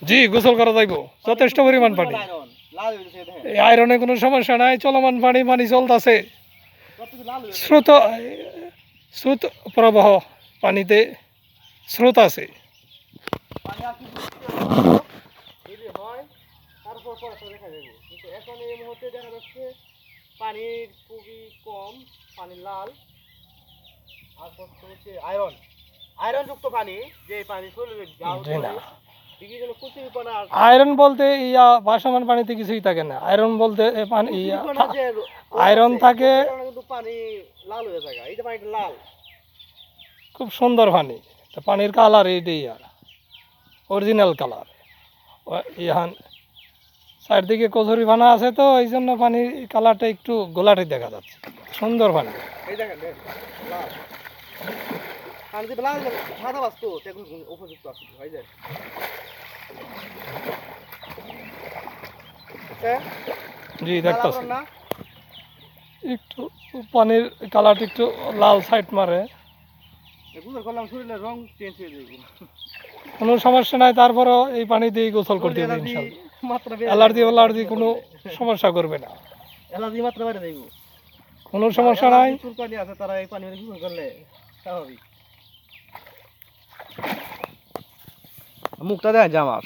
জি গোসল করা যাইব যথেষ্ট পরিমাণ পানি এই আয়রনে কোনো সমস্যা নাই চলমান পানি পানি চলতেছে স্রোত স্রোত প্রবাহ পানিতে স্রোত আছে এখন এই মুহূর্তে দেখা যাচ্ছে পানির খুবই কম পানি লাল আর হচ্ছে আয়রন আয়রন যুক্ত পানি যে পানি শরীরে আয়রন বলতে ইয়া ভাসমান পানিতে কিছুই থাকে না আয়রন বলতে পানি আয়রন থাকে পানি লাল হয়ে যায় এই যে পানিটা লাল খুব সুন্দর পানি পানির কালার এইটাই আর অরিজিনাল কালার ইহান চারদিকে কচুরি পানা আছে তো এই জন্য পানির কালারটা একটু গোলাটে দেখা যাচ্ছে সুন্দর পানি এই দেখেন লাল পানি যে লাল সাদা বাস্তু এখন উপযুক্ত আছে হয়ে যায় জি দেখতেছেন একটু পানির কালারটা একটু লাল সাইড মারে কোনো সমস্যা নাই তারপরও এই পানি দিয়ে গোসল করতে হবে ইনশাআল্লাহ অ্যালার্জি কোনো সমস্যা করবে না অ্যালার্জি মাত্রা বাইরে যাইব কোনো সমস্যা নাই চুলকানি আছে তারা এই পানি গোসল করলে স্বাভাবিক মুখটা দেয় যে আমার